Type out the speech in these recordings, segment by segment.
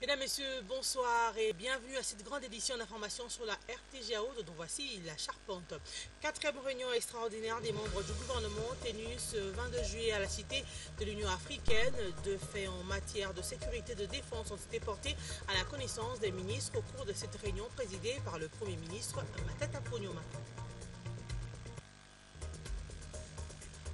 Mesdames, Messieurs, bonsoir et bienvenue à cette grande édition d'information sur la RTGAO dont voici la charpente. Quatrième réunion extraordinaire des membres du gouvernement tenue ce 22 juillet à la Cité de l'Union africaine. Deux faits en matière de sécurité et de défense ont été portés à la connaissance des ministres au cours de cette réunion présidée par le Premier ministre Matata Ponyo Mapan.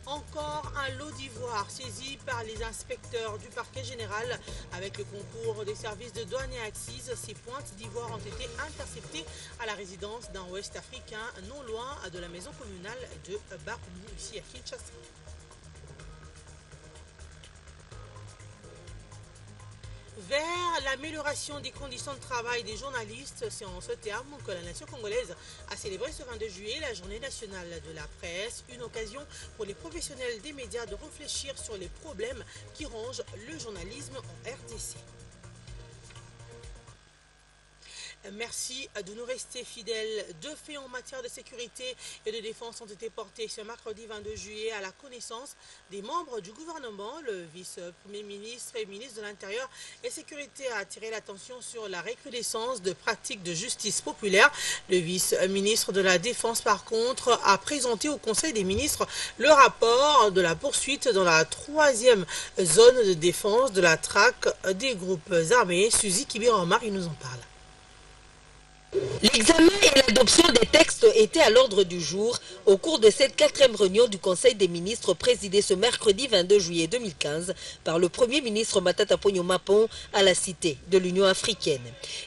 Encore un lot d'ivoire saisi par les inspecteurs du parquet général avec le concours des services de douane et axes. Ces pointes d'ivoire ont été interceptées à la résidence d'un ouest africain non loin de la maison communale de Baroumou, ici à Kinshasa. Vers l'amélioration des conditions de travail des journalistes, c'est en ce terme que la nation congolaise a célébré ce 22 juillet la journée nationale de la presse, une occasion pour les professionnels des médias de réfléchir sur les problèmes qui rongent le journalisme en RDC. Merci de nous rester fidèles. Deux faits en matière de sécurité et de défense ont été portés ce mercredi 22 juillet à la connaissance des membres du gouvernement. Le vice-premier ministre et ministre de l'Intérieur et Sécurité a attiré l'attention sur la recrudescence de pratiques de justice populaire. Le vice-ministre de la Défense, par contre, a présenté au Conseil des ministres le rapport de la poursuite dans la troisième zone de défense de la traque des groupes armés. Suzy Kibiromar, il nous en parle. L'examen et l'adoption des textes étaient à l'ordre du jour au cours de cette quatrième réunion du Conseil des ministres présidée ce mercredi 22 juillet 2015 par le Premier ministre Matata Ponyo Mapan à la Cité de l'Union africaine.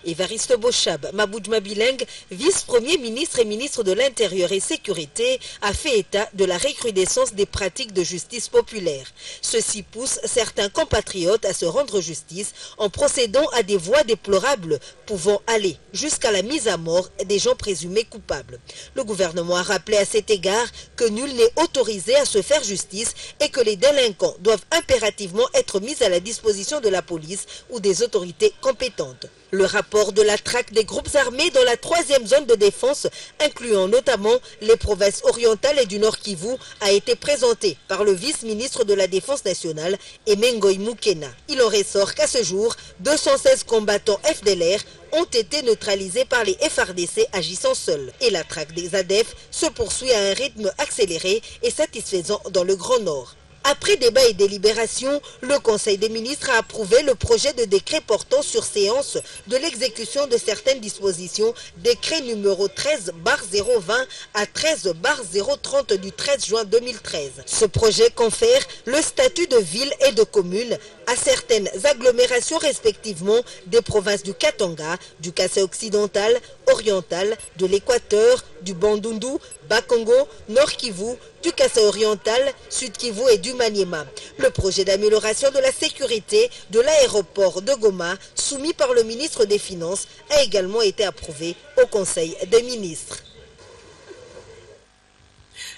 Évariste Bochab Maboudjma Bileng, vice-premier ministre et ministre de l'Intérieur et Sécurité, a fait état de la recrudescence des pratiques de justice populaire. Ceci pousse certains compatriotes à se rendre justice en procédant à des voies déplorables pouvant aller jusqu'à la mise à mort des gens présumés coupables. Le gouvernement a rappelé à cet égard que nul n'est autorisé à se faire justice et que les délinquants doivent impérativement être mis à la disposition de la police ou des autorités compétentes. Le rapport de la traque des groupes armés dans la troisième zone de défense, incluant notamment les provinces orientales et du Nord Kivu, a été présenté par le vice-ministre de la Défense nationale, Emengoy Mukena. Il en ressort qu'à ce jour, 216 combattants FDLR ont été neutralisés par les FRDC agissant seuls. Et la traque des ADF se poursuit à un rythme accéléré et satisfaisant dans le Grand Nord. Après débat et délibération, le Conseil des ministres a approuvé le projet de décret portant sur séance de l'exécution de certaines dispositions, décret numéro 13/020 à 13/030 du 13 juin 2013. Ce projet confère le statut de ville et de commune à certaines agglomérations respectivement des provinces du Katanga, du Kassai occidental, oriental, de l'Équateur, du Bandundu, Bas-Congo, Nord Kivu, du Kassai oriental, Sud Kivu et du Maniema. Le projet d'amélioration de la sécurité de l'aéroport de Goma, soumis par le ministre des Finances, a également été approuvé au Conseil des ministres.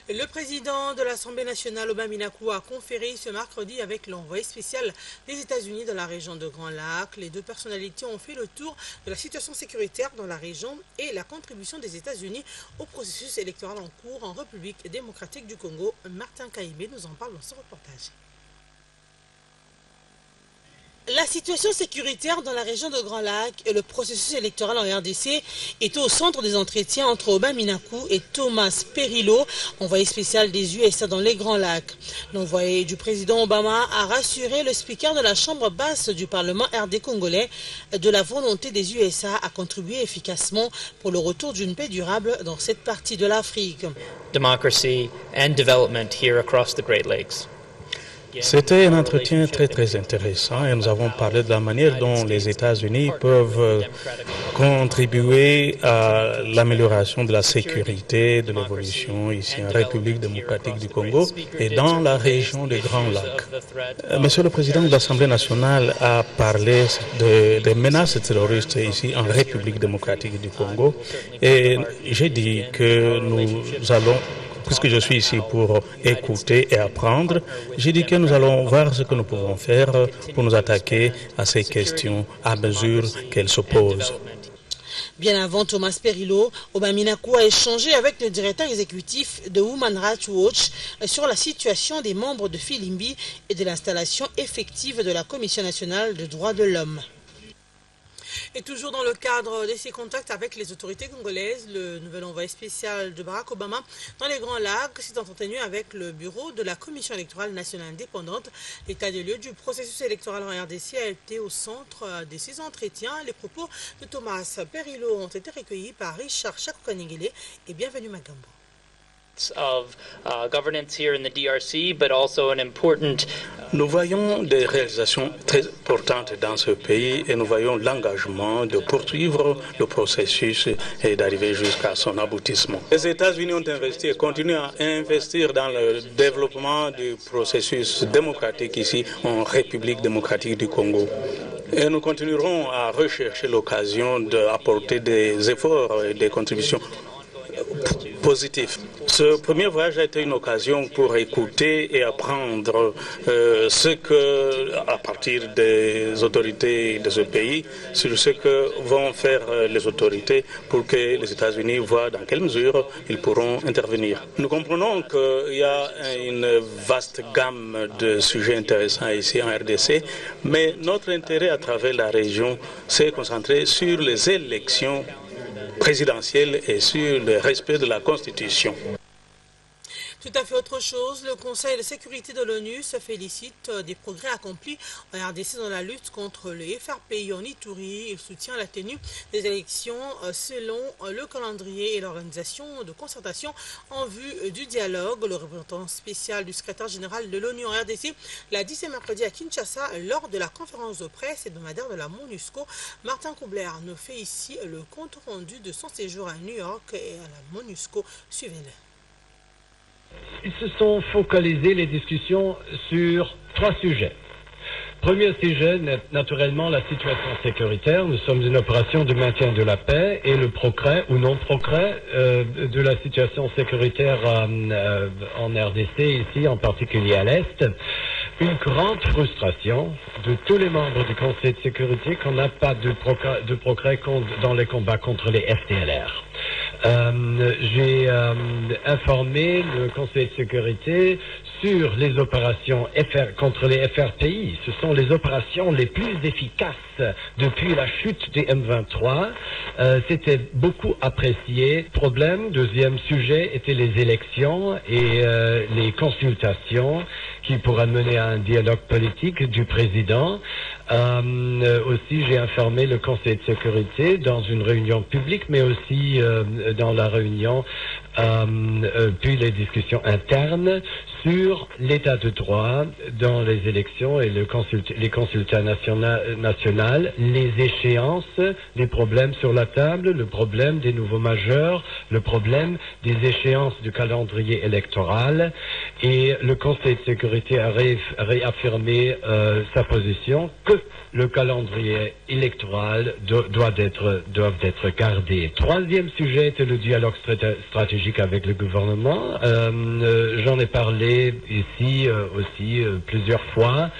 Le président de l'Assemblée nationale, Obama Minakou, a conféré ce mercredi avec l'envoyé spécial des États-Unis dans la région de Grand Lac. Les deux personnalités ont fait le tour de la situation sécuritaire dans la région et la contribution des États-Unis au processus électoral en cours en République démocratique du Congo. Martin Kaïmé nous en parle dans ce reportage. La situation sécuritaire dans la région de Grand Lac et le processus électoral en RDC est au centre des entretiens entre Obama Minakou et Thomas Perillo, envoyé spécial des USA dans les Grands Lacs. L'envoyé du président Obama a rassuré le speaker de la Chambre basse du Parlement RD congolais de la volonté des USA à contribuer efficacement pour le retour d'une paix durable dans cette partie de l'Afrique. Democracy and development here across the Great Lakes. C'était un entretien très intéressant et nous avons parlé de la manière dont les États-Unis peuvent contribuer à l'amélioration de la sécurité, de l'évolution ici en République démocratique du Congo et dans la région des Grands Lacs. Monsieur le Président de l'Assemblée nationale a parlé des menaces terroristes ici en République démocratique du Congo et j'ai dit que nous allons, puisque je suis ici pour écouter et apprendre, j'ai dit que nous allons voir ce que nous pouvons faire pour nous attaquer à ces questions à mesure qu'elles se posent. Bien avant Thomas Perillo, Obama Minakou a échangé avec le directeur exécutif de Human Rights Watch sur la situation des membres de Filimbi et de l'installation effective de la Commission nationale des droits de l'homme. Et toujours dans le cadre de ses contacts avec les autorités congolaises, le nouvel envoyé spécial de Barack Obama dans les Grands Lacs s'est entretenu avec le bureau de la Commission électorale nationale indépendante. L'état des lieux du processus électoral en RDC a été au centre de ces entretiens. Les propos de Thomas Perillo ont été recueillis par Richard Chakokaningele et bienvenue Magambo. Of governance here in the DRC, but also an important. Nous voyons des réalisations très importantes dans ce pays et nous voyons l'engagement de poursuivre le processus et d'arriver jusqu'à son aboutissement. Les États-Unis ont investi et continuent à investir dans le développement du processus démocratique ici en République démocratique du Congo. Et nous continuerons à rechercher l'occasion d'apporter des efforts et des contributions positif. Ce premier voyage a été une occasion pour écouter et apprendre ce que, à partir des autorités de ce pays, sur ce que vont faire les autorités pour que les États-Unis voient dans quelle mesure ils pourront intervenir. Nous comprenons qu'il y a une vaste gamme de sujets intéressants ici en RDC, mais notre intérêt à travers la région s'est concentré sur les élections présidentielle et sur le respect de la Constitution. Tout à fait autre chose, le Conseil de sécurité de l'ONU se félicite des progrès accomplis en RDC dans la lutte contre le FRPI en Ituri. Il soutient la tenue des élections selon le calendrier et l'organisation de concertation en vue du dialogue. Le représentant spécial du secrétaire général de l'ONU en RDC l'a dit ce mercredi à Kinshasa lors de la conférence de presse hebdomadaire de la MONUSCO. Martin Koubler nous fait ici le compte rendu de son séjour à New York et à la MONUSCO. Suivez-le. Ils se sont focalisés les discussions sur 3 sujets. Premier sujet, naturellement, la situation sécuritaire. Nous sommes une opération de maintien de la paix et le progrès ou non-progrès de la situation sécuritaire en RDC, ici en particulier à l'Est. Une grande frustration de tous les membres du Conseil de sécurité qu'on n'a pas de progrès dans les combats contre les FDLR. J'ai informé le Conseil de sécurité sur les opérations contre les FRPI. Ce sont les opérations les plus efficaces depuis la chute des M23. C'était beaucoup apprécié. Deuxième sujet, étaient les élections et les consultations qui pourraient mener à un dialogue politique du président. Aussi, j'ai informé le Conseil de sécurité dans une réunion publique, mais aussi dans la réunion, puis les discussions internes sur l'état de droit dans les élections et les consultats nationaux, les échéances, les problèmes sur la table, le problème des nouveaux majeurs, le problème des échéances du calendrier électoral. Et le Conseil de sécurité a réaffirmé sa position que le calendrier électoral doivent être gardés. Troisième sujet était le dialogue stratégique avec le gouvernement. J'en ai parlé ici aussi plusieurs fois.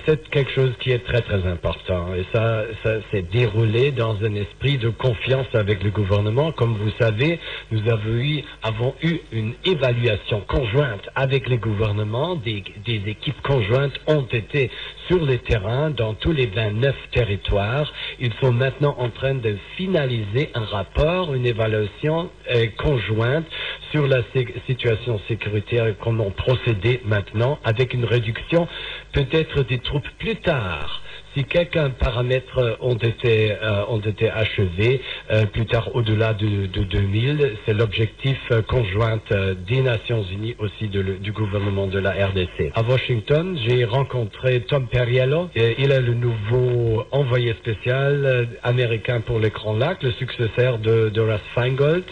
C'est quelque chose qui est très très important et ça s'est déroulé dans un esprit de confiance avec le gouvernement. Comme vous savez, nous avons eu une évaluation conjointe avec les gouvernements. Des équipes conjointes ont été sur les terrains dans tous les 29 territoires. Ils sont maintenant en train de finaliser un rapport, une évaluation conjointe sur la situation sécuritaire et comment procéder maintenant avec une réduction peut-être des troupes plus tard. Si quelques paramètres ont été achevés plus tard au-delà de 2000, c'est l'objectif conjoint des Nations Unies aussi du gouvernement de la RDC. À Washington, j'ai rencontré Tom Perriello. Il est le nouveau envoyé spécial américain pour les Grands Lacs, le successeur de Russ Feingold.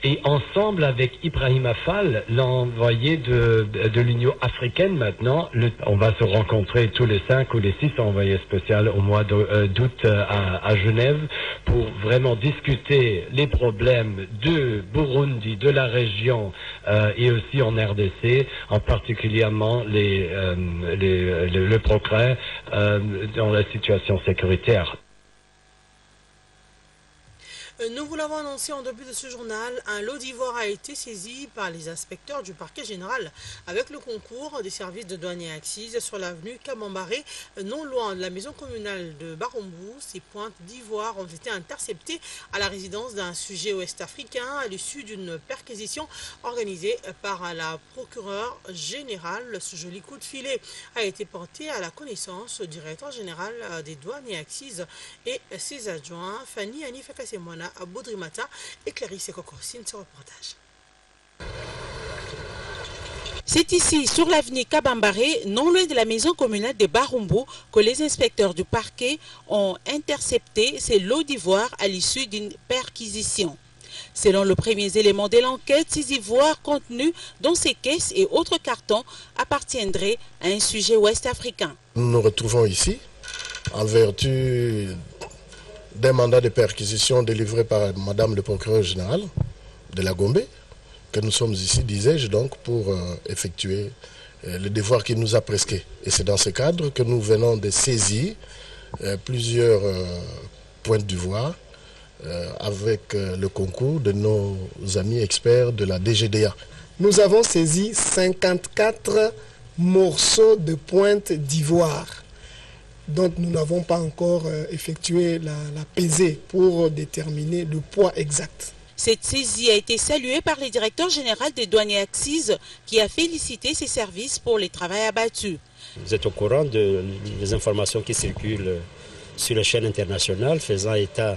Et ensemble avec Ibrahim Afal, l'envoyé de l'Union africaine maintenant, on va se rencontrer tous les 5 ou les 6 envoyés spéciaux au mois d'août à Genève pour vraiment discuter les problèmes de Burundi, de la région et aussi en RDC, en particulièrement le progrès dans la situation sécuritaire. Nous vous l'avons annoncé en début de ce journal, un lot d'ivoire a été saisi par les inspecteurs du parquet général avec le concours des services de douane et accises sur l'avenue Kabambaré, non loin de la maison communale de Barumbou. Ces pointes d'ivoire ont été interceptées à la résidence d'un sujet ouest-africain à l'issue d'une perquisition organisée par la procureure générale. Ce joli coup de filet a été porté à la connaissance du directeur général des douanes et accises et ses adjoints, Fanny Anifakasemwana à Boudrimata et Clarisse Kokorsine, ce reportage. C'est ici, sur l'avenue Kabambaré, non loin de la maison communale de Barumbo, que les inspecteurs du parquet ont intercepté ces lots d'ivoire à l'issue d'une perquisition. Selon les premiers éléments de l'enquête, ces ivoires contenus dans ces caisses et autres cartons appartiendraient à un sujet ouest-africain. Nous nous retrouvons ici en vertu d'un mandat de perquisition délivré par Madame le procureur général de la Gombe, que nous sommes ici, disais-je, donc, pour effectuer le devoir qu'il nous a prescrit. Et c'est dans ce cadre que nous venons de saisir plusieurs pointes d'ivoire avec le concours de nos amis experts de la DGDA. Nous avons saisi 54 morceaux de pointe d'ivoire, dont nous n'avons pas encore effectué la pesée pour déterminer le poids exact. Cette saisie a été saluée par le directeur général des douanes et accises qui a félicité ses services pour les travaux abattus. Vous êtes au courant des informations qui circulent sur les chaînes internationales faisant état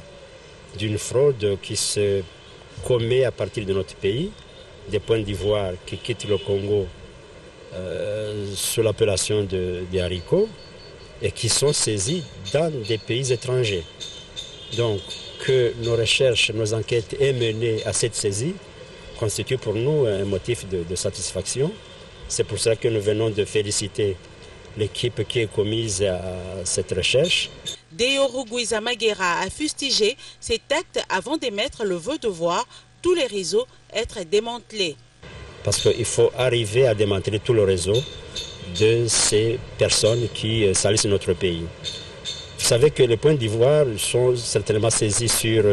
d'une fraude qui se commet à partir de notre pays, des pointes d'ivoire qui quittent le Congo sous l'appellation des haricots et qui sont saisis dans des pays étrangers. Donc, que nos recherches, nos enquêtes aient mené à cette saisie constitue pour nous un motif de satisfaction. C'est pour ça que nous venons de féliciter l'équipe qui est commise à cette recherche. Deoro Guiza Maguera a fustigé cet acte avant d'émettre le vœu de voir tous les réseaux être démantelés. Parce qu'il faut arriver à démanteler tout le réseau de ces personnes qui salissent notre pays. Vous savez que les points d'ivoire sont certainement saisis sur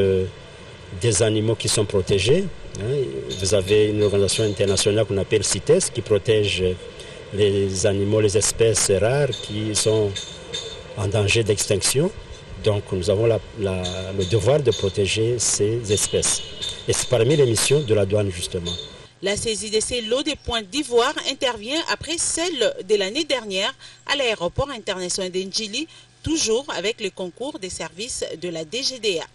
des animaux qui sont protégés. Vous avez une organisation internationale qu'on appelle CITES qui protège les animaux, les espèces rares qui sont en danger d'extinction. Donc nous avons le devoir de protéger ces espèces. Et c'est parmi les missions de la douane justement. La saisie de ces lots de pointes d'ivoire intervient après celle de l'année dernière à l'aéroport international d'Ndjili, toujours avec le concours des services de la DGDA.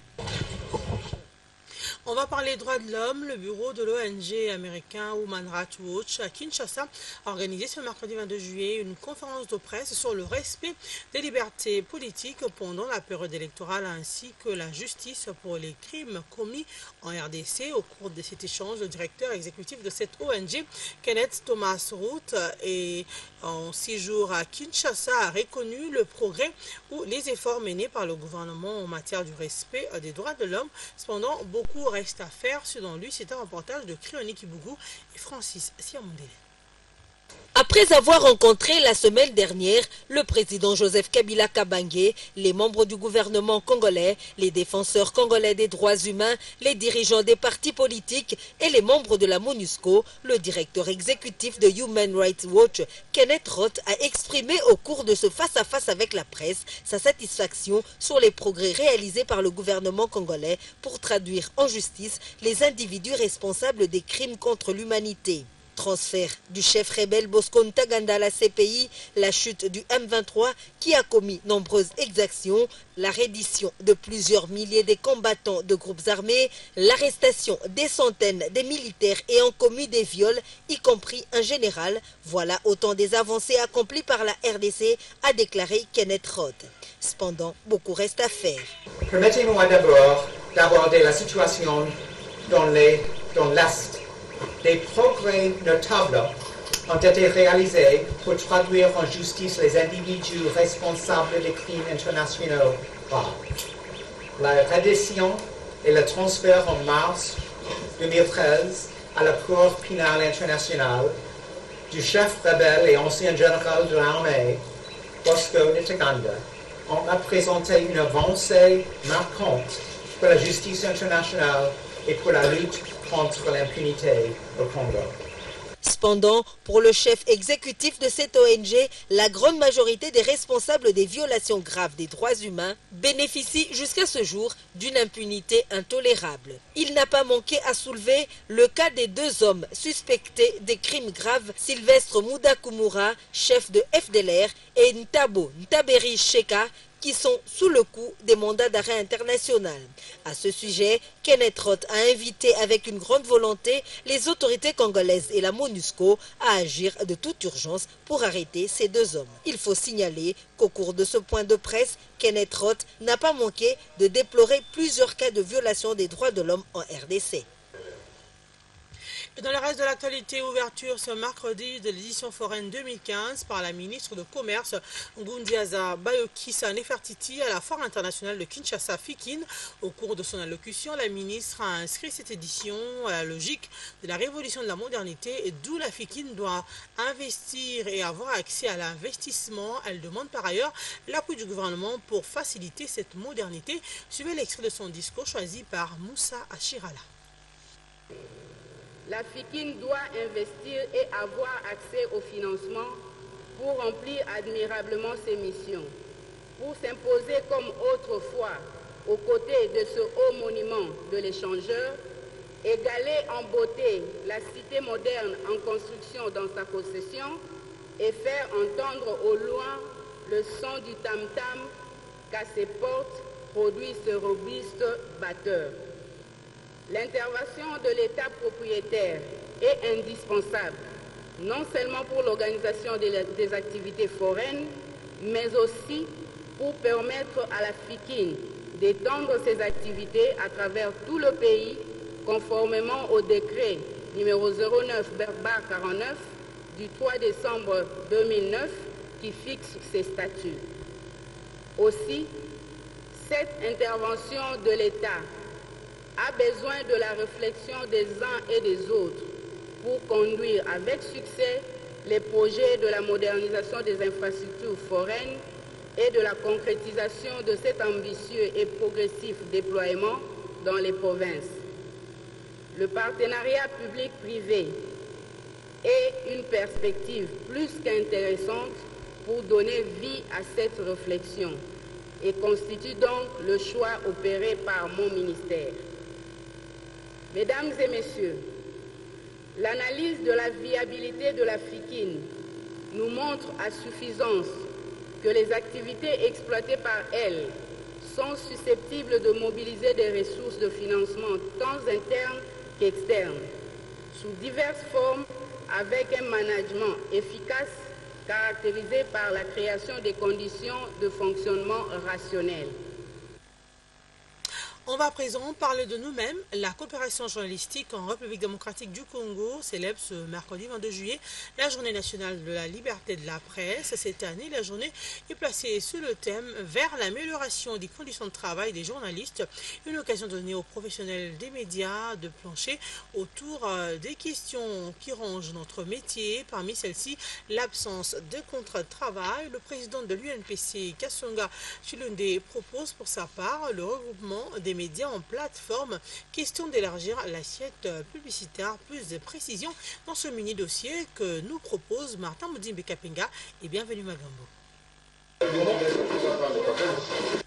On va parler droits de l'homme. Le bureau de l'ONG américain Human Rights Watch à Kinshasa a organisé ce mercredi 22 juillet une conférence de presse sur le respect des libertés politiques pendant la période électorale ainsi que la justice pour les crimes commis en RDC. Au cours de cet échange, le directeur exécutif de cette ONG, Kenneth Thomas Root, et en 6 jours à Kinshasa, a reconnu le progrès ou les efforts menés par le gouvernement en matière du respect des droits de l'homme. Cependant, beaucoup reste à faire. Selon lui, c'est un reportage de Krioni Kibougou et Francis Siamondele. Après avoir rencontré la semaine dernière le président Joseph Kabila Kabange, les membres du gouvernement congolais, les défenseurs congolais des droits humains, les dirigeants des partis politiques et les membres de la MONUSCO, le directeur exécutif de Human Rights Watch, Kenneth Roth, a exprimé au cours de ce face-à-face avec la presse sa satisfaction sur les progrès réalisés par le gouvernement congolais pour traduire en justice les individus responsables des crimes contre l'humanité. Transfert du chef rebelle Bosco Ntaganda à la CPI, la chute du M23 qui a commis nombreuses exactions, la reddition de plusieurs milliers de combattants de groupes armés, l'arrestation des centaines de militaires ayant commis des viols, y compris un général. Voilà autant des avancées accomplies par la RDC, a déclaré Kenneth Roth. Cependant, beaucoup reste à faire. Permettez-moi d'abord d'aborder la situation dans l'Est. Des progrès notables ont été réalisés pour traduire en justice les individus responsables des crimes internationaux graves. La reddition et le transfert en mars 2013 à la Cour pénale internationale du chef rebelle et ancien général de l'armée, Bosco Ntaganda, ont représenté une avancée marquante pour la justice internationale et pour la lutte contre l'impunité au Congo. Cependant, pour le chef exécutif de cette ONG, la grande majorité des responsables des violations graves des droits humains bénéficient jusqu'à ce jour d'une impunité intolérable. Il n'a pas manqué à soulever le cas des 2 hommes suspectés des crimes graves, Sylvestre Mudakumura, chef de FDLR, et Ntabo Ntaberi Sheka, qui sont sous le coup des mandats d'arrêt international. À ce sujet, Kenneth Roth a invité avec une grande volonté les autorités congolaises et la MONUSCO à agir de toute urgence pour arrêter ces 2 hommes. Il faut signaler qu'au cours de ce point de presse, Kenneth Roth n'a pas manqué de déplorer plusieurs cas de violation des droits de l'homme en RDC. Dans le reste de l'actualité, ouverture ce mercredi de l'édition foraine 2015 par la ministre de Commerce Ngundiaza Bayokisa Nefertiti à la Foire internationale de Kinshasa Fikin. Au cours de son allocution, la ministre a inscrit cette édition à la logique de la révolution de la modernité, d'où la Fikin doit investir et avoir accès à l'investissement. Elle demande par ailleurs l'appui du gouvernement pour faciliter cette modernité. Suivez l'extrait de son discours choisi par Moussa Achirala. La FIKIN doit investir et avoir accès au financement pour remplir admirablement ses missions, pour s'imposer comme autrefois aux côtés de ce haut monument de l'échangeur, égaler en beauté la cité moderne en construction dans sa possession et faire entendre au loin le son du tam-tam qu'à ses portes produit ce robuste batteur. L'intervention de l'État propriétaire est indispensable, non seulement pour l'organisation des activités foraines, mais aussi pour permettre à la FIKIN d'étendre ses activités à travers tout le pays, conformément au décret numéro 09/49 du 3 décembre 2009 qui fixe ses statuts. Aussi, cette intervention de l'État a besoin de la réflexion des uns et des autres pour conduire avec succès les projets de la modernisation des infrastructures foraines et de la concrétisation de cet ambitieux et progressif déploiement dans les provinces. Le partenariat public-privé est une perspective plus qu'intéressante pour donner vie à cette réflexion et constitue donc le choix opéré par mon ministère. Mesdames et messieurs, l'analyse de la viabilité de la FIKIN nous montre à suffisance que les activités exploitées par elle sont susceptibles de mobiliser des ressources de financement tant internes qu'externes, sous diverses formes, avec un management efficace caractérisé par la création des conditions de fonctionnement rationnelles. On va à présent parler de nous-mêmes. La coopération journalistique en République démocratique du Congo célèbre ce mercredi 22 juillet la journée nationale de la liberté de la presse. Cette année, la journée est placée sous le thème « Vers l'amélioration des conditions de travail des journalistes », une occasion donnée aux professionnels des médias de plancher autour des questions qui rongent notre métier. Parmi celles-ci, l'absence de contrat de travail. Le président de l'UNPC, Kasonga Chilunde, propose pour sa part le regroupement des médias en plateforme. Question d'élargir l'assiette publicitaire. Plus de précisions dans ce mini dossier que nous propose Martin Moudimbe Kapenga et bienvenue Magambo.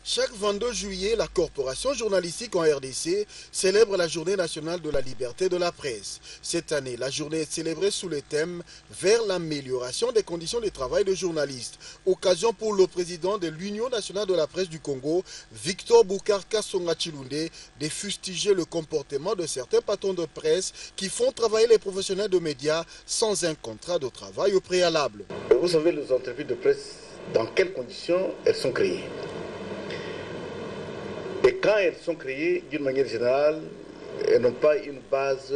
Chaque 22 juillet, la Corporation journalistique en RDC célèbre la journée nationale de la liberté de la presse. Cette année, la journée est célébrée sous le thème « Vers l'amélioration des conditions de travail des journalistes ». Occasion pour le président de l'Union nationale de la presse du Congo, Victor Boukar Kasonga Chilunde, de fustiger le comportement de certains patrons de presse qui font travailler les professionnels de médias sans un contrat de travail au préalable. Vous savez, les entreprises de presse, dans quelles conditions elles sont créées? Et quand elles sont créées, d'une manière générale, elles n'ont pas une base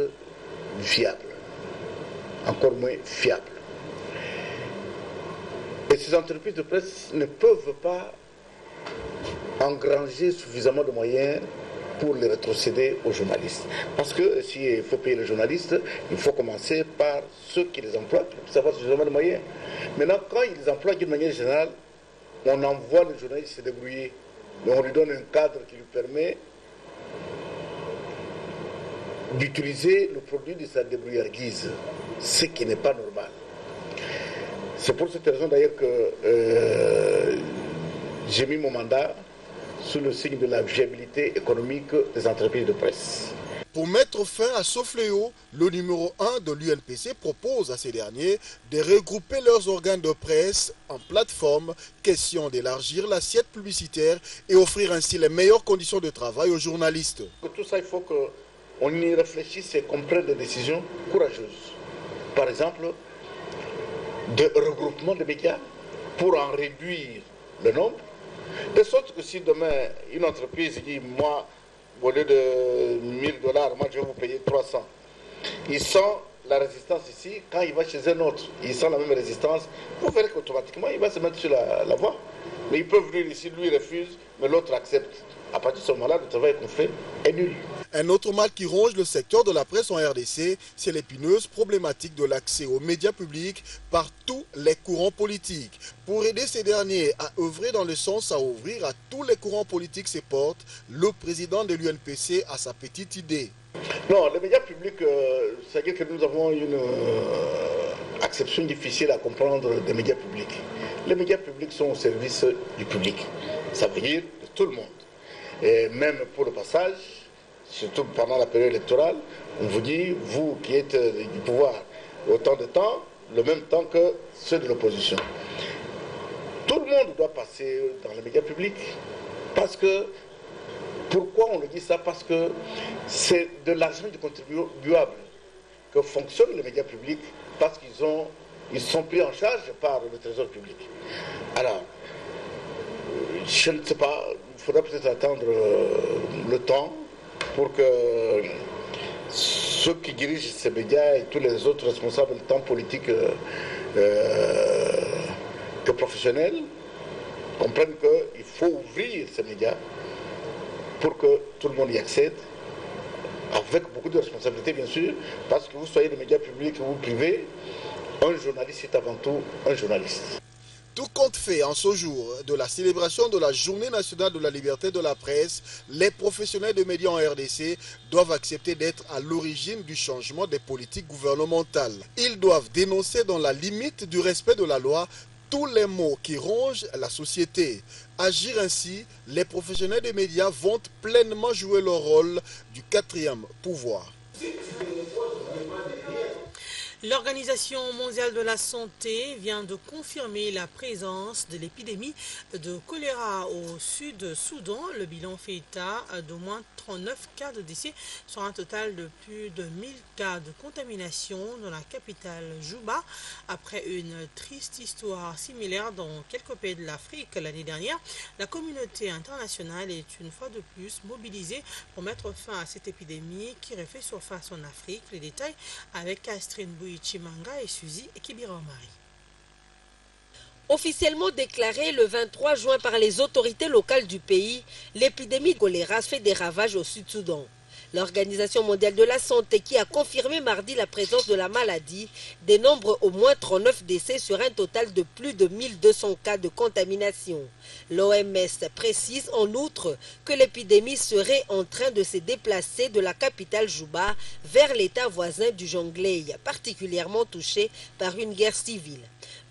fiable, encore moins fiable. Et ces entreprises de presse ne peuvent pas engranger suffisamment de moyens pour les rétrocéder aux journalistes. Parce que s'il faut payer les journalistes, il faut commencer par ceux qui les emploient, pour savoir suffisamment de moyens. Maintenant, quand ils les emploient d'une manière générale, on envoie le journaliste se débrouiller, mais on lui donne un cadre qui lui permet d'utiliser le produit de sa débrouillardise, ce qui n'est pas normal. C'est pour cette raison d'ailleurs que j'ai mis mon mandat sous le signe de la viabilité économique des entreprises de presse. Pour mettre fin à ce fléau, le numéro 1 de l'UNPC propose à ces derniers de regrouper leurs organes de presse en plateforme, question d'élargir l'assiette publicitaire et offrir ainsi les meilleures conditions de travail aux journalistes. Tout ça, il faut qu'on y réfléchisse et qu'on prenne des décisions courageuses. Par exemple, de regroupement de médias pour en réduire le nombre, de sorte que si demain une entreprise dit « moi, au lieu de $1000, moi je vais vous payer 300 ». Il sent la résistance ici, quand il va chez un autre, il sent la même résistance, vous verrez qu'automatiquement il va se mettre sur la voie. Mais il peut venir ici, lui refuse, mais l'autre accepte. À partir de ce moment-là, le travail qu'on fait est nul. Un autre mal qui ronge le secteur de la presse en RDC, c'est l'épineuse problématique de l'accès aux médias publics par tous les courants politiques. Pour aider ces derniers à œuvrer dans le sens à ouvrir à tous les courants politiques ses portes, le président de l'UNPC a sa petite idée. Non, les médias publics, c'est-à-dire que nous avons une acception difficile à comprendre des médias publics. Les médias publics sont au service du public, ça veut dire de tout le monde. Et même pour le passage, surtout pendant la période électorale, on vous dit, vous qui êtes du pouvoir autant de temps, le même temps que ceux de l'opposition. Tout le monde doit passer dans les médias publics. Parce que, pourquoi on le dit ça? Parce que c'est de l'argent du contribuable que fonctionnent les médias publics, parce qu'ils sont pris en charge par le trésor public. Alors, je ne sais pas, il faudra peut-être attendre le temps pour que ceux qui dirigent ces médias et tous les autres responsables tant politiques que professionnels comprennent qu'il faut ouvrir ces médias pour que tout le monde y accède, avec beaucoup de responsabilités bien sûr, parce que vous soyez des médias publics ou privés, un journaliste est avant tout un journaliste. Tout compte fait, en ce jour de la célébration de la Journée nationale de la liberté de la presse, les professionnels de médias en RDC doivent accepter d'être à l'origine du changement des politiques gouvernementales. Ils doivent dénoncer dans la limite du respect de la loi tous les maux qui rongent la société. Agir ainsi, les professionnels des médias vont pleinement jouer leur rôle du quatrième pouvoir. L'Organisation mondiale de la santé vient de confirmer la présence de l'épidémie de choléra au Sud-Soudan. Le bilan fait état d'au moins 39 cas de décès sur un total de plus de 1000 cas de contamination dans la capitale Juba. Après une triste histoire similaire dans quelques pays de l'Afrique l'année dernière, la communauté internationale est une fois de plus mobilisée pour mettre fin à cette épidémie qui refait surface en Afrique. Les détails avec Astrid Chimanga et Suzy Kibiromari. Officiellement déclarée le 23 juin par les autorités locales du pays, l'épidémie de choléra fait des ravages au Sud-Soudan. L'Organisation mondiale de la santé qui a confirmé mardi la présence de la maladie dénombre au moins 39 décès sur un total de plus de 1200 cas de contamination. L'OMS précise en outre que l'épidémie serait en train de se déplacer de la capitale Juba vers l'état voisin du Jonglei, particulièrement touché par une guerre civile.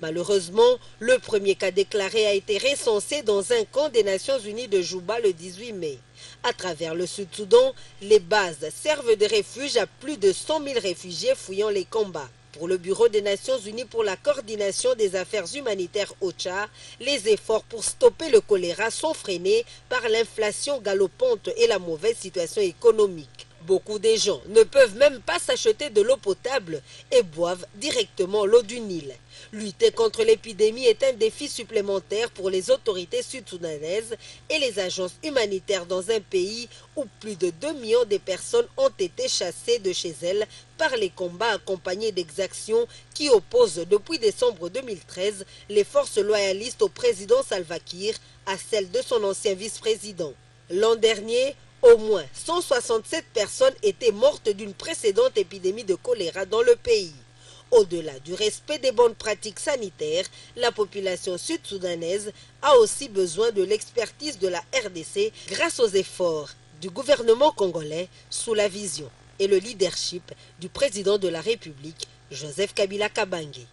Malheureusement, le premier cas déclaré a été recensé dans un camp des Nations Unies de Juba le 18 mai. À travers le Sud-Soudan, les bases servent de refuge à plus de 100 000 réfugiés fuyant les combats. Pour le Bureau des Nations Unies pour la coordination des affaires humanitaires OCHA, les efforts pour stopper le choléra sont freinés par l'inflation galopante et la mauvaise situation économique. Beaucoup de gens ne peuvent même pas s'acheter de l'eau potable et boivent directement l'eau du Nil. Lutter contre l'épidémie est un défi supplémentaire pour les autorités sud-soudanaises et les agences humanitaires dans un pays où plus de 2 millions de personnes ont été chassées de chez elles par les combats accompagnés d'exactions qui opposent depuis décembre 2013 les forces loyalistes au président Salva Kiir à celles de son ancien vice-président. L'an dernier, au moins 167 personnes étaient mortes d'une précédente épidémie de choléra dans le pays. Au-delà du respect des bonnes pratiques sanitaires, la population sud-soudanaise a aussi besoin de l'expertise de la RDC grâce aux efforts du gouvernement congolais sous la vision et le leadership du président de la République, Joseph Kabila Kabange.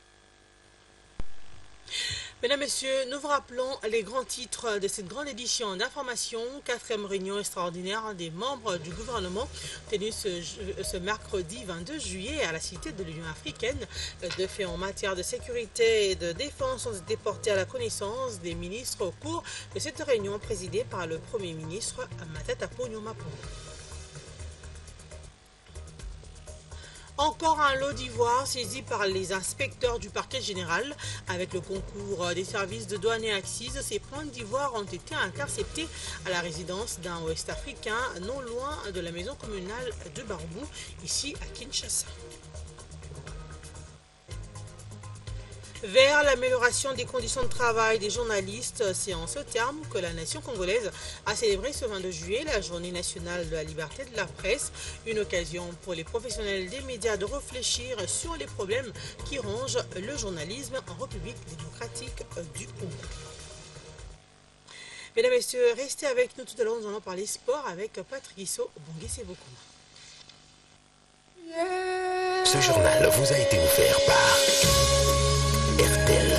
Mesdames, Messieurs, nous vous rappelons les grands titres de cette grande édition d'information. 4e réunion extraordinaire des membres du gouvernement tenue ce mercredi 22 juillet à la Cité de l'Union africaine. Deux faits en matière de sécurité et de défense ont été portés à la connaissance des ministres au cours de cette réunion présidée par le Premier ministre Matata Ponyo Mapon. Encore un lot d'ivoire saisi par les inspecteurs du parquet général. Avec le concours des services de douane et axes, ces pointes d'ivoire ont été interceptés à la résidence d'un Ouest-Africain non loin de la maison communale de Baroumou, ici à Kinshasa. Vers l'amélioration des conditions de travail des journalistes, c'est en ce terme que la nation congolaise a célébré ce 22 juillet la journée nationale de la liberté de la presse, une occasion pour les professionnels des médias de réfléchir sur les problèmes qui rongent le journalisme en République démocratique du Congo. Mesdames et messieurs, restez avec nous tout à l'heure, nous allons parler sport avec Patrick Issot. Bongué beaucoup. Ce journal vous a été offert par RTL.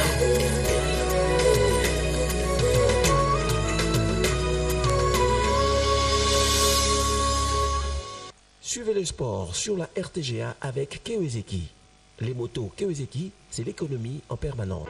Suivez le sport sur la RTGA avec Kewezeki. Les motos Kewezeki, c'est l'économie en permanence.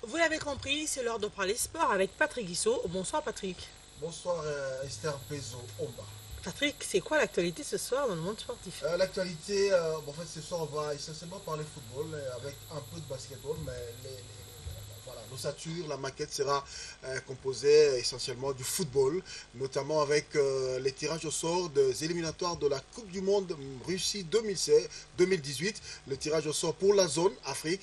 Vous l'avez compris, c'est l'heure de parler sport avec Patrick Issot. Bonsoir Patrick. Bonsoir Esther Pezo-Omba. Patrick, c'est quoi l'actualité ce soir dans le monde sportif? L'actualité, en fait ce soir on va essentiellement parler football avec un peu de basketball, mais voilà, l'ossature, la maquette sera composée essentiellement du football, notamment avec les tirages au sort des éliminatoires de la Coupe du Monde Russie 2018, le tirage au sort pour la zone Afrique,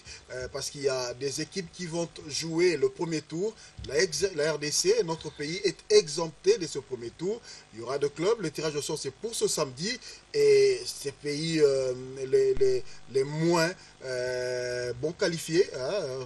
parce qu'il y a des équipes qui vont jouer le premier tour. La RDC, notre pays, est exempté de ce premier tour. Il y aura deux clubs, le tirage au sort c'est pour ce samedi, et ces pays les moins bon qualifiés,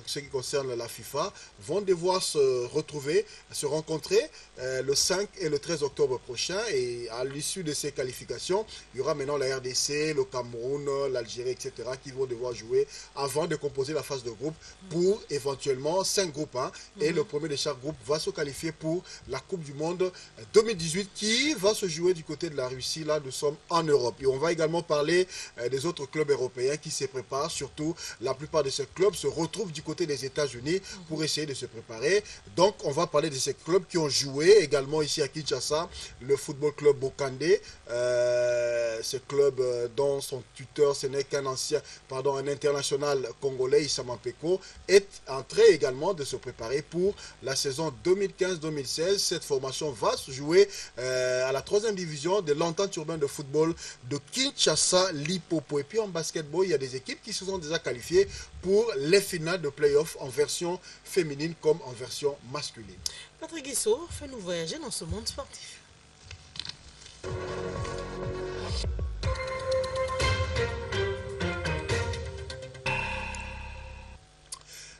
ce qui concerne la FIFA, vont devoir se retrouver, se rencontrer le 5 et le 13 octobre prochain, et à l'issue de ces qualifications, il y aura maintenant la RDC, le Cameroun, l'Algérie, etc. qui vont devoir jouer avant de composer la phase de groupe pour éventuellement 5 groupes, et le premier de chaque groupe va se qualifier pour la Coupe du Monde 2018 qui va se jouer du côté de la Russie. Là, nous sommes en Europe. Et on va également parler des autres clubs européens qui se préparent. Surtout, la plupart de ces clubs se retrouvent du côté des États-Unis pour essayer de se préparer. Donc, on va parler de ces clubs qui ont joué également ici à Kinshasa. Le Football Club Bokandé, ce club dont son tuteur, ce n'est qu'un un international congolais, Issa Mampeko, est en train également de se préparer pour la saison 2015-2016. Cette formation va se jouer à la 3e division de l'entente urbaine de football de Kinshasa, Lipopo. Et puis en basketball, il y a des équipes qui se sont déjà qualifiées pour les finales de play-off en version féminine comme en version masculine. Patrick Issot, fais-nous voyager dans ce monde sportif.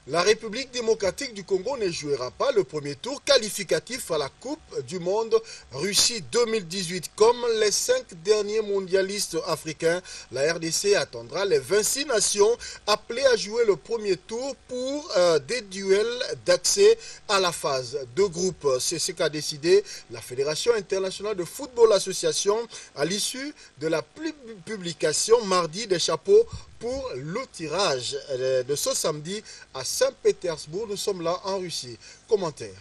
La République démocratique du Congo ne jouera pas le premier tour qualificatif à la Coupe du Monde Russie 2018. Comme les 5 derniers mondialistes africains, la RDC attendra les 26 nations appelées à jouer le premier tour pour des duels d'accès à la phase de groupe. C'est ce qu'a décidé la Fédération internationale de football association à l'issue de la publication mardi des chapeaux pour le tirage de ce samedi à Saint-Pétersbourg. Nous sommes là en Russie. Commentaire.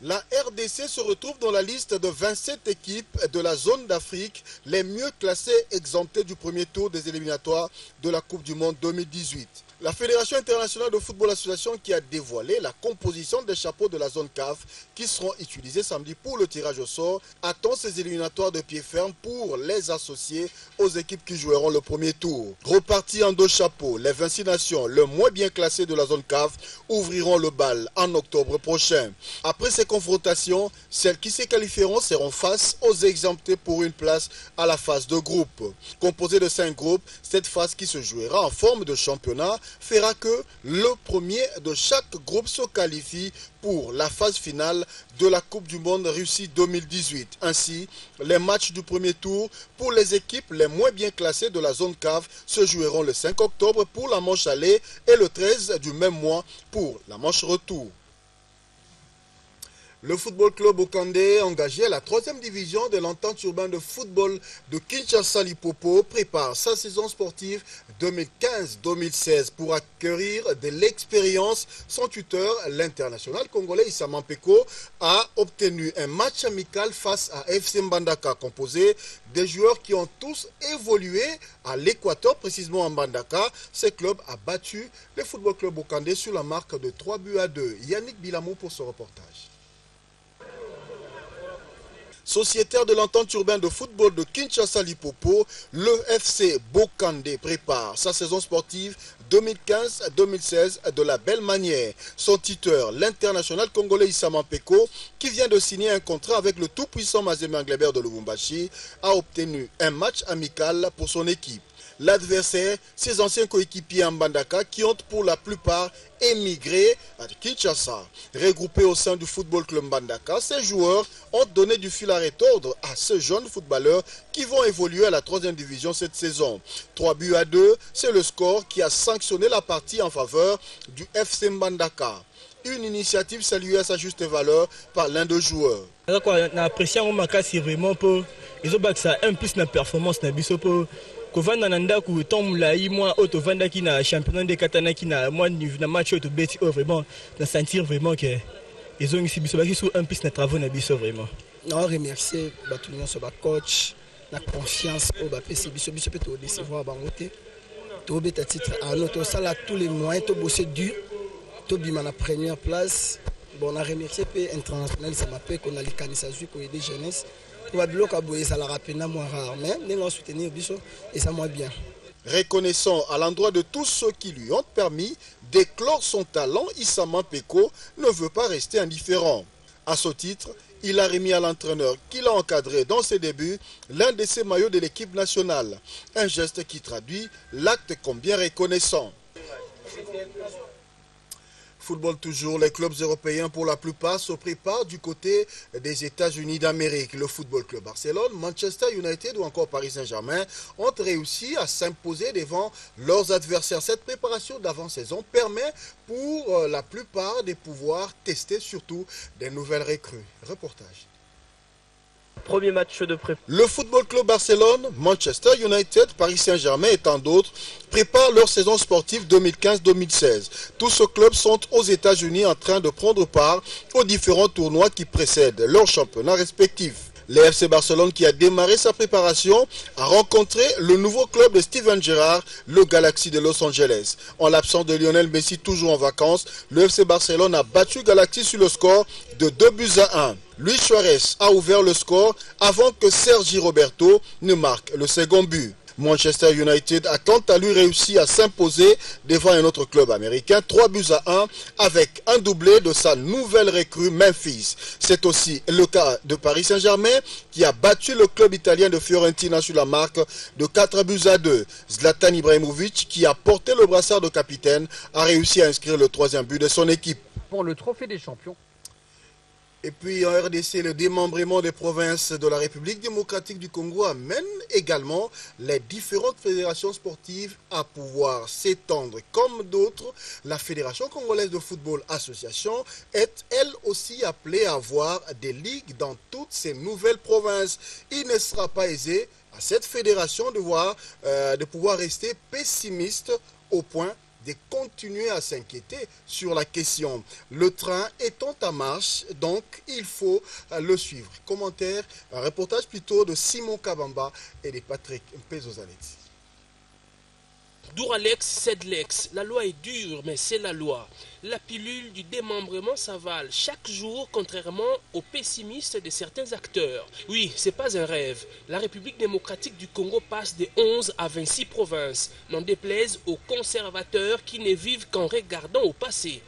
La RDC se retrouve dans la liste de 27 équipes de la zone d'Afrique, les mieux classées exemptées du premier tour des éliminatoires de la Coupe du Monde 2018. La Fédération internationale de football association qui a dévoilé la composition des chapeaux de la zone CAF qui seront utilisés samedi pour le tirage au sort attend ces éliminatoires de pied ferme pour les associer aux équipes qui joueront le premier tour. Repartis en 2 chapeaux, les 26 nations, le moins bien classées de la zone CAF, ouvriront le bal en octobre prochain. Après ces confrontations, celles qui se qualifieront seront face aux exemptés pour une place à la phase de groupe. Composée de 5 groupes, cette phase qui se jouera en forme de championnat fera que le premier de chaque groupe se qualifie pour la phase finale de la Coupe du Monde Russie 2018. Ainsi, les matchs du premier tour pour les équipes les moins bien classées de la zone CAF se joueront le 5 octobre pour la manche aller et le 13 du même mois pour la manche retour. Le Football Club Bokandé, engagé à la 3e division de l'entente urbaine de football de Kinshasa-Limpopo, prépare sa saison sportive 2015-2016 pour acquérir de l'expérience. Son tuteur, l'international congolais Issa Mampeko, a obtenu un match amical face à FC Mbandaka, composé des joueurs qui ont tous évolué à l'Équateur, précisément en Mbandaka. Ce club a battu le Football Club Bokandé sur la marque de 3-2. Yannick Bilamou pour ce reportage. Sociétaire de l'entente urbaine de football de Kinshasa-Limpopo, le FC Bokandé prépare sa saison sportive 2015-2016 de la belle manière. Son tuteur, l'international congolais Issa Mampeko, qui vient de signer un contrat avec le tout-puissant Mazembe Anglebert de Lubumbashi, a obtenu un match amical pour son équipe. L'adversaire, ses anciens coéquipiers en Mbandaka qui ont pour la plupart émigré à Kinshasa. Regroupés au sein du football club Mbandaka, ces joueurs ont donné du fil à retordre à ces jeunes footballeurs qui vont évoluer à la 3e division cette saison. 3-2, c'est le score qui a sanctionné la partie en faveur du FC Mbandaka. Une initiative saluée à sa juste valeur par l'un des joueurs. On apprécie vraiment pour ils ont un plus de performance pour kovanda na ndaku tomulai moi autovanda qui na championnat de katana qui na moi na match auto beti vraiment na sentir vraiment que ils ont ici biso ba sous un plus na travaux na biso vraiment. On remercier batunion so ba coach na confiance au ba pesi biso peut to décevoir bangote to beta titre à notre salle tous les moyens to bosser dur to bima na première place. Bon on a remercié pe international ça m'appelle qu'on a les canisa ko aider jeunesse. Reconnaissant à l'endroit de tous ceux qui lui ont permis d'éclore son talent, Issa Mampeko ne veut pas rester indifférent. À ce titre, il a remis à l'entraîneur qui l'a encadré dans ses débuts l'un de ses maillots de l'équipe nationale. Un geste qui traduit l'acte combien reconnaissant. Football toujours, les clubs européens pour la plupart se préparent du côté des États-Unis d'Amérique. Le Football Club Barcelone, Manchester United ou encore Paris Saint-Germain ont réussi à s'imposer devant leurs adversaires. Cette préparation d'avant-saison permet pour la plupart de pouvoir tester surtout des nouvelles recrues. Reportage. Premier match de pré. Le Football Club Barcelone, Manchester United, Paris Saint-Germain et tant d'autres préparent leur saison sportive 2015-2016. Tous ces clubs sont aux États-Unis en train de prendre part aux différents tournois qui précèdent leurs championnats respectifs. Le FC Barcelone, qui a démarré sa préparation, a rencontré le nouveau club de Steven Gerrard, le Galaxy de Los Angeles. En l'absence de Lionel Messi, toujours en vacances, le FC Barcelone a battu Galaxy sur le score de 2-1. Luis Suarez a ouvert le score avant que Sergi Roberto ne marque le second but. Manchester United a quant à lui réussi à s'imposer devant un autre club américain 3-1 avec un doublé de sa nouvelle recrue Memphis. C'est aussi le cas de Paris Saint-Germain qui a battu le club italien de Fiorentina sur la marque de 4-2. Zlatan Ibrahimovic, qui a porté le brassard de capitaine, a réussi à inscrire le 3e but de son équipe. Pour le trophée des champions. Et puis en RDC, le démembrement des provinces de la République démocratique du Congo amène également les différentes fédérations sportives à pouvoir s'étendre. Comme d'autres, la Fédération congolaise de football association est elle aussi appelée à avoir des ligues dans toutes ces nouvelles provinces. Il ne sera pas aisé à cette fédération de pouvoir rester pessimiste au point de continuer à s'inquiéter sur la question. Le train est en marche, donc il faut le suivre. Commentaire, un reportage plutôt de Simon Kabamba et de Patrick Mpezozanetti. Duralex, Cedlex, la loi est dure, mais c'est la loi. La pilule du démembrement s'avale chaque jour, contrairement aux pessimistes de certains acteurs. Oui, c'est pas un rêve. La République démocratique du Congo passe de 11 à 26 provinces, n'en déplaise aux conservateurs qui ne vivent qu'en regardant au passé.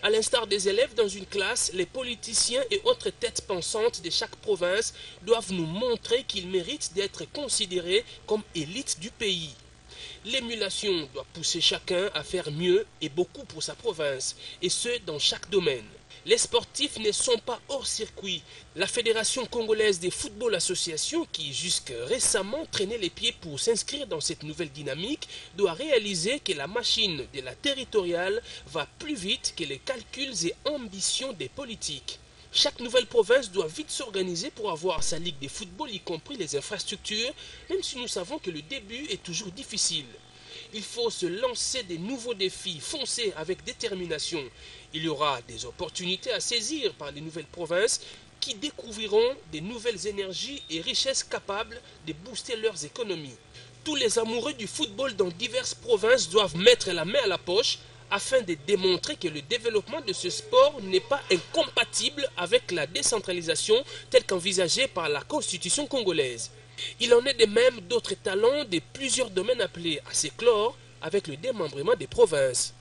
À l'instar des élèves dans une classe, les politiciens et autres têtes pensantes de chaque province doivent nous montrer qu'ils méritent d'être considérés comme élite du pays. L'émulation doit pousser chacun à faire mieux et beaucoup pour sa province, et ce dans chaque domaine. Les sportifs ne sont pas hors circuit. La Fédération congolaise des football associations, qui jusque récemment traînait les pieds pour s'inscrire dans cette nouvelle dynamique, doit réaliser que la machine de la territoriale va plus vite que les calculs et ambitions des politiques. Chaque nouvelle province doit vite s'organiser pour avoir sa ligue de football, y compris les infrastructures, même si nous savons que le début est toujours difficile. Il faut se lancer des nouveaux défis, foncer avec détermination. Il y aura des opportunités à saisir par les nouvelles provinces qui découvriront des nouvelles énergies et richesses capables de booster leurs économies. Tous les amoureux du football dans diverses provinces doivent mettre la main à la poche afin de démontrer que le développement de ce sport n'est pas incompatible avec la décentralisation telle qu'envisagée par la Constitution congolaise. Il en est de même d'autres talents de plusieurs domaines appelés à s'éclore avec le démembrement des provinces.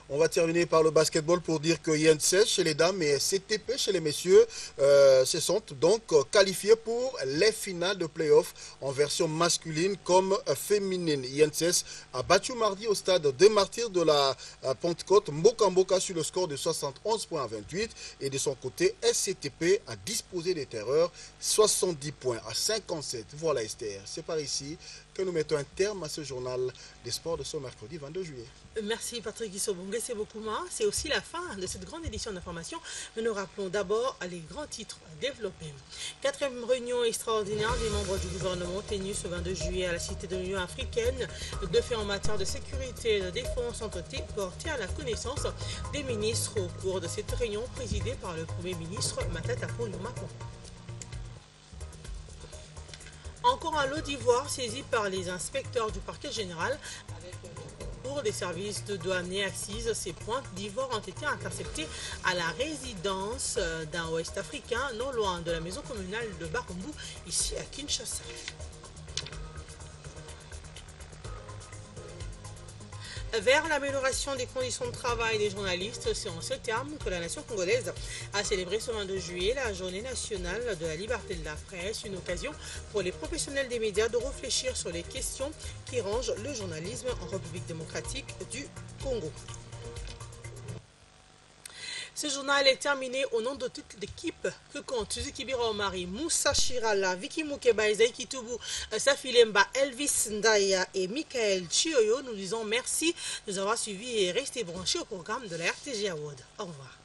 On va terminer par le basketball pour dire que INSS chez les dames et CTP chez les messieurs se sont donc qualifiés pour les finales de play-off en version masculine comme féminine. INSS a battu mardi au stade des Martyrs de la Pentecôte Mboka Mboka sur le score de 71 points à 28 et de son côté SCTP a disposé des terreurs 70 points à 57. Voilà Esther, c'est par ici que nous mettons un terme à ce journal des sports de ce mercredi 22 juillet. Merci Patrick Issobongue, c'est beaucoup moins. C'est aussi la fin de cette grande édition d'information. Mais nous rappelons d'abord les grands titres développés. 4e réunion extraordinaire des membres du gouvernement tenue ce 22 juillet à la Cité de l'Union africaine. Deux faits en matière de sécurité et de défense ont été portés à la connaissance des ministres au cours de cette réunion présidée par le Premier ministre Matata Ponyo. Encore un lot d'ivoire saisi par les inspecteurs du parquet général avec le concours des services de douane et accises. Ces pointes d'ivoire ont été interceptées à la résidence d'un Ouest africain non loin de la maison communale de Barumbu, ici à Kinshasa. Vers l'amélioration des conditions de travail des journalistes, c'est en ce terme que la nation congolaise a célébré ce 22 juillet la journée nationale de la liberté de la presse, une occasion pour les professionnels des médias de réfléchir sur les questions qui rangent le journalisme en République démocratique du Congo. Ce journal est terminé au nom de toute l'équipe que compte Suzuki Bira Omari, Moussa Chirala, Vicky Moukeba, Ezaïki Toubou, Safilemba, Elvis Ndaya et Michael Chioyo. Nous disons merci de nous avoir suivis et restez branchés au programme de la RTG Award. Au revoir.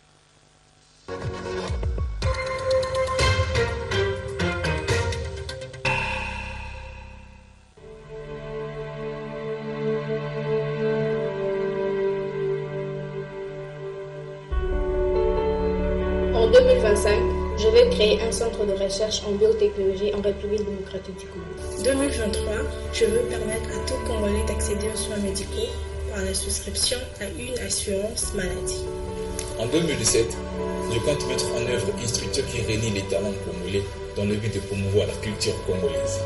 En 2025, je vais créer un centre de recherche en biotechnologie en République démocratique du Congo. 2023, je veux permettre à tout Congolais d'accéder aux soins médicaux par la souscription à une assurance maladie. En 2017, je compte mettre en œuvre une structure qui réunit les talents congolais dans le but de promouvoir la culture congolaise.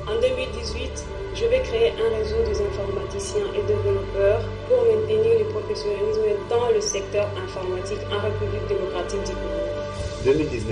En 2018, je vais créer un réseau des informaticiens et développeurs pour maintenir le professionnalisme dans le secteur informatique en République démocratique du Congo. 2019.